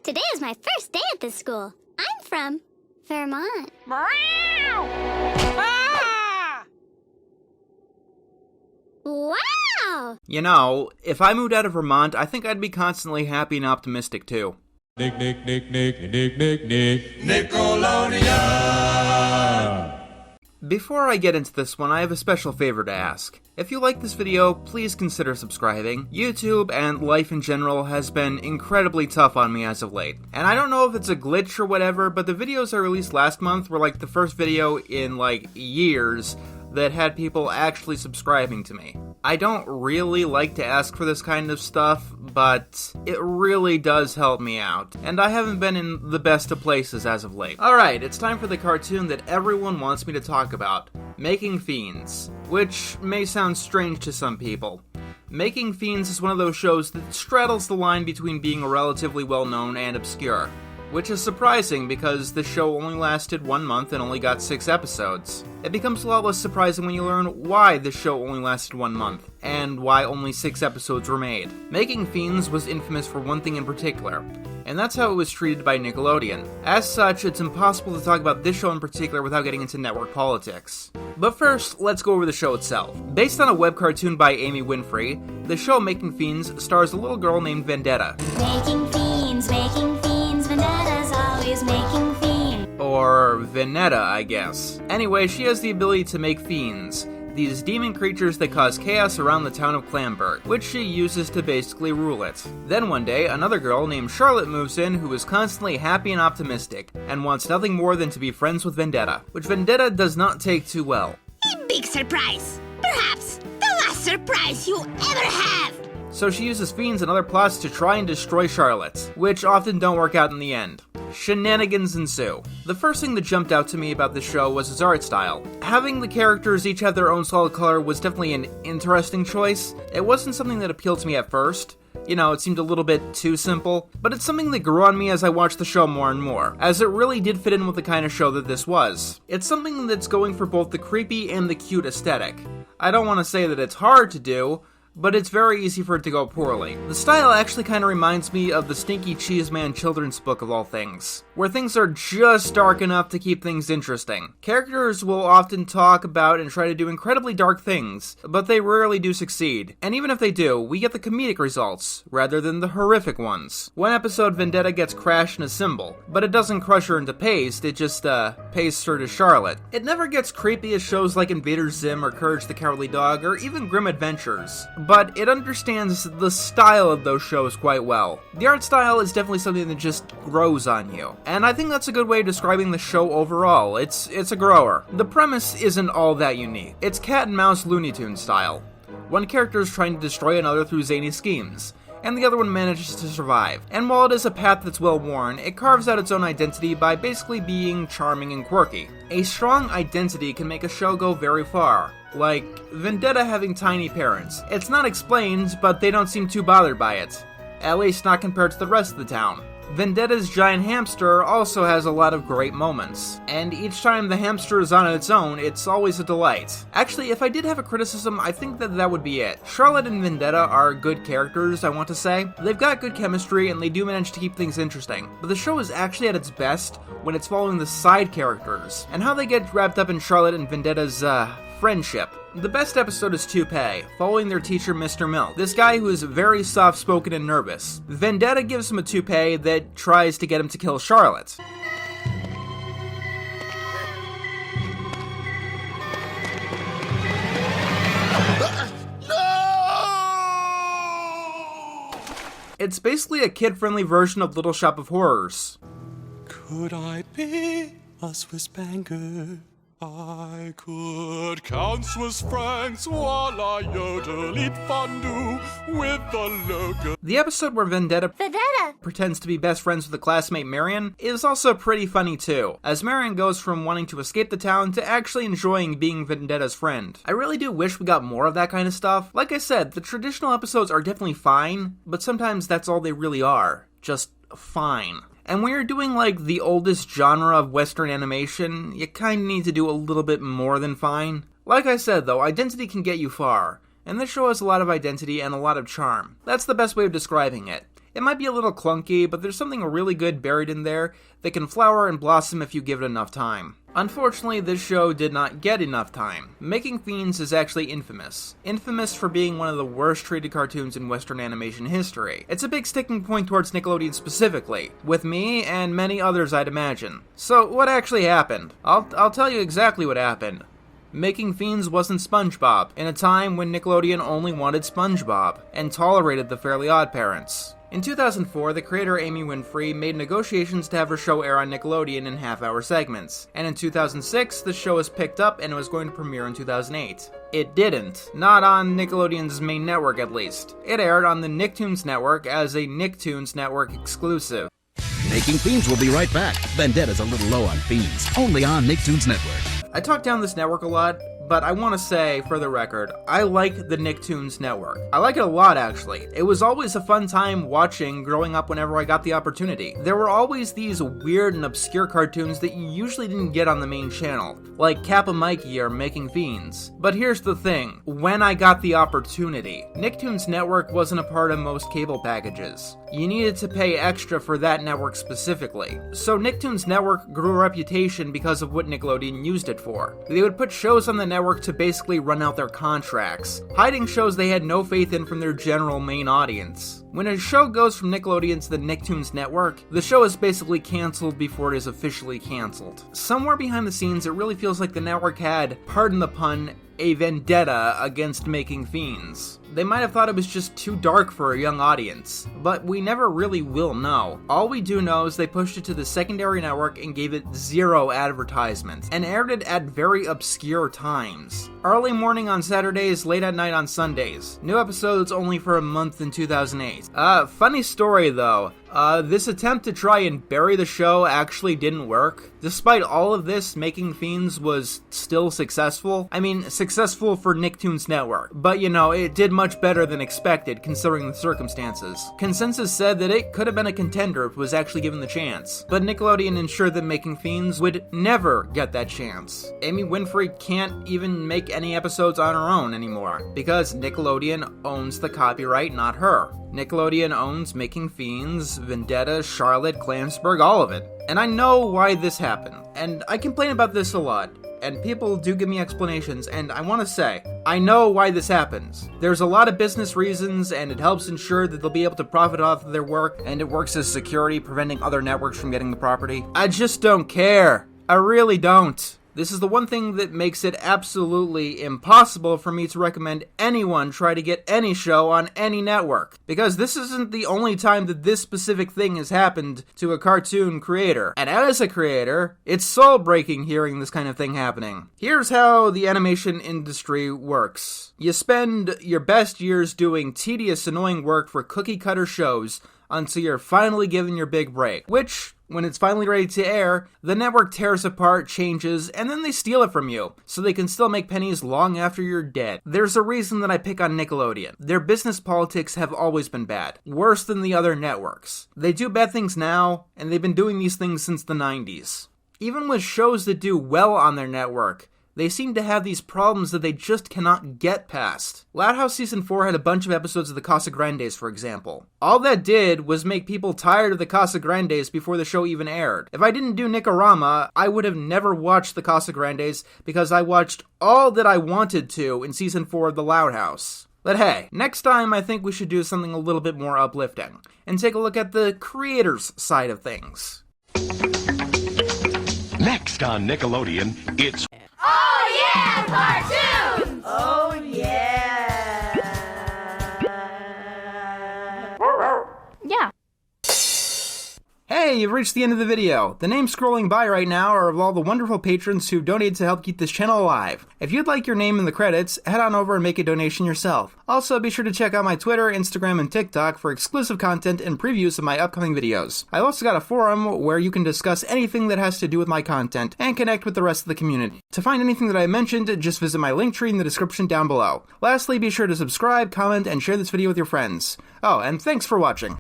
Today is my first day at this school. I'm from Vermont. Ah! Wow! You know, if I moved out of Vermont, I think I'd be constantly happy and optimistic too. Nickelodeon! Before I get into this one, I have a special favor to ask. If you like this video, please consider subscribing. YouTube and life in general has been incredibly tough on me as of late. And I don't know if it's a glitch or whatever, but the videos I released last month were like the first video in like years that had people actually subscribing to me. I don't really like to ask for this kind of stuff, but it really does help me out, and I haven't been in the best of places as of late. Alright, it's time for the cartoon that everyone wants me to talk about, Making Fiends, which may sound strange to some people. Making Fiends is one of those shows that straddles the line between being relatively well-known and obscure, which is surprising because the show only lasted 1 month and only got 6 episodes. It becomes a lot less surprising when you learn why the show only lasted 1 month, and why only 6 episodes were made. Making Fiends was infamous for one thing in particular, and that's how it was treated by Nickelodeon. As such, it's impossible to talk about this show in particular without getting into network politics. But first, let's go over the show itself. Based on a web cartoon by Amy Winfrey, the show Making Fiends stars a little girl named Vendetta. Making fiends, Vendetta's always making fiends. Or Venetta, I guess. Anyway, she has the ability to make fiends, these demon creatures that cause chaos around the town of Clamberg, which she uses to basically rule it. Then one day, another girl named Charlotte moves in who is constantly happy and optimistic, and wants nothing more than to be friends with Vendetta, which Vendetta does not take too well. A big surprise! Perhaps the last surprise you ever have! So she uses fiends and other plots to try and destroy Charlotte, which often don't work out in the end. Shenanigans ensue. The first thing that jumped out to me about this show was its art style. Having the characters each have their own solid color was definitely an interesting choice. It wasn't something that appealed to me at first. You know, it seemed a little bit too simple, but it's something that grew on me as I watched the show more and more, as it really did fit in with the kind of show that this was. It's something that's going for both the creepy and the cute aesthetic. I don't want to say that it's hard to do, but it's very easy for it to go poorly. The style actually kind of reminds me of the Stinky Cheese Man children's book of all things, where things are just dark enough to keep things interesting. Characters will often talk about and try to do incredibly dark things, but they rarely do succeed. And even if they do, we get the comedic results, rather than the horrific ones. One episode, Vendetta gets crashed in a cymbal, but it doesn't crush her into paste, it just, pastes her to Charlotte. It never gets creepy as shows like Invader Zim or Courage the Cowardly Dog, or even Grim Adventures, but it understands the style of those shows quite well. The art style is definitely something that just grows on you, and I think that's a good way of describing the show overall. It's a grower. The premise isn't all that unique. It's cat and mouse Looney Tunes style. One character is trying to destroy another through zany schemes, and the other one manages to survive. And while it is a path that's well worn, it carves out its own identity by basically being charming and quirky. A strong identity can make a show go very far, like Vendetta having tiny parents. It's not explained, but they don't seem too bothered by it, at least not compared to the rest of the town. Vendetta's giant hamster also has a lot of great moments, and each time the hamster is on its own, it's always a delight. Actually, if I did have a criticism, I think that would be it. Charlotte and Vendetta are good characters, I want to say. They've got good chemistry, and they do manage to keep things interesting, but the show is actually at its best when it's following the side characters, and how they get wrapped up in Charlotte and Vendetta's, friendship. The best episode is Toupee, following their teacher Mr. Milk, this guy who is very soft-spoken and nervous. Vendetta gives him a toupee that tries to get him to kill Charlotte. It's basically a kid-friendly version of Little Shop of Horrors. Could I be a Swiss banker? I could count Swiss francs while I yodel eat fondue with the local. The episode where Vendetta pretends to be best friends with a classmate Marion is also pretty funny too, as Marion goes from wanting to escape the town to actually enjoying being Vendetta's friend. I really do wish we got more of that kind of stuff. Like I said, the traditional episodes are definitely fine, but sometimes that's all they really are. Just fine. And when you're doing, like, the oldest genre of Western animation, you kinda need to do a little bit more than fine. Like I said, though, identity can get you far, and this show has a lot of identity and a lot of charm. That's the best way of describing it. It might be a little clunky, but there's something really good buried in there that can flower and blossom if you give it enough time. Unfortunately, this show did not get enough time. Making Fiends is actually infamous. Infamous for being one of the worst treated cartoons in Western animation history. It's a big sticking point towards Nickelodeon specifically, with me and many others I'd imagine. So, what actually happened? I'll tell you exactly what happened. Making Fiends wasn't SpongeBob, in a time when Nickelodeon only wanted SpongeBob, and tolerated the Fairly Odd Parents. In 2004, the creator Amy Winfrey made negotiations to have her show air on Nickelodeon in half-hour segments, and in 2006, the show was picked up and it was going to premiere in 2008. It didn't. Not on Nickelodeon's main network, at least. It aired on the Nicktoons network as a Nicktoons network exclusive. Making Fiends will be right back. Vendetta's a little low on Fiends, only on Nicktoons Network. I talk down this network a lot, but I want to say, for the record, I like the Nicktoons network. I like it a lot, actually. It was always a fun time watching growing up whenever I got the opportunity. There were always these weird and obscure cartoons that you usually didn't get on the main channel, like Kappa Mikey or Making Fiends. But here's the thing, when I got the opportunity, Nicktoons network wasn't a part of most cable packages. You needed to pay extra for that network specifically. So Nicktoons network grew a reputation because of what Nickelodeon used it for. They would put shows on the network to basically run out their contracts, hiding shows they had no faith in from their general main audience. When a show goes from Nickelodeon to the Nicktoons network, the show is basically canceled before it is officially canceled. Somewhere behind the scenes, it really feels like the network had, pardon the pun, a vendetta against Making Fiends. They might have thought it was just too dark for a young audience, but we never really will know. All we do know is they pushed it to the secondary network and gave it 0 advertisements, and aired it at very obscure times. Early morning on Saturdays, late at night on Sundays. New episodes only for a month in 2008. Funny story though. This attempt to try and bury the show actually didn't work. Despite all of this, Making Fiends was still successful. I mean, successful for Nicktoons Network. But you know, it did much better than expected considering the circumstances. Consensus said that it could have been a contender if it was actually given the chance. But Nickelodeon ensured that Making Fiends would never get that chance. Amy Winfrey can't even make any episodes on her own anymore, because Nickelodeon owns the copyright, not her. Nickelodeon owns Making Fiends, Vendetta, Charlotte, Clansburg, all of it. And I know why this happened. And I complain about this a lot. And people do give me explanations, and I want to say, I know why this happens. There's a lot of business reasons, and it helps ensure that they'll be able to profit off of their work, and it works as security, preventing other networks from getting the property. I just don't care. I really don't. This is the one thing that makes it absolutely impossible for me to recommend anyone try to get any show on any network. Because this isn't the only time that this specific thing has happened to a cartoon creator. And as a creator, it's soul-breaking hearing this kind of thing happening. Here's how the animation industry works. You spend your best years doing tedious, annoying work for cookie-cutter shows until you're finally given your big break, which, when it's finally ready to air, the network tears apart, changes, and then they steal it from you, so they can still make pennies long after you're dead. There's a reason that I pick on Nickelodeon. Their business politics have always been bad, worse than the other networks. They do bad things now, and they've been doing these things since the 90s. Even with shows that do well on their network, they seem to have these problems that they just cannot get past. Loud House Season 4 had a bunch of episodes of the Casa Grandes, for example. All that did was make people tired of the Casa Grandes before the show even aired. If I didn't do Nick-O-Rama, I would have never watched the Casa Grandes because I watched all that I wanted to in Season 4 of the Loud House. But hey, next time I think we should do something a little bit more uplifting, and take a look at the creators' side of things. Next on Nickelodeon, it's Oh yeah, cartoons! Oh yeah! Yeah. Hey, you've reached the end of the video. The names scrolling by right now are of all the wonderful patrons who donated to help keep this channel alive. If you'd like your name in the credits, head on over and make a donation yourself. Also, be sure to check out my Twitter, Instagram, and TikTok for exclusive content and previews of my upcoming videos. I've also got a forum where you can discuss anything that has to do with my content and connect with the rest of the community. To find anything that I mentioned, just visit my link tree in the description down below. Lastly, be sure to subscribe, comment, and share this video with your friends. Oh, and thanks for watching.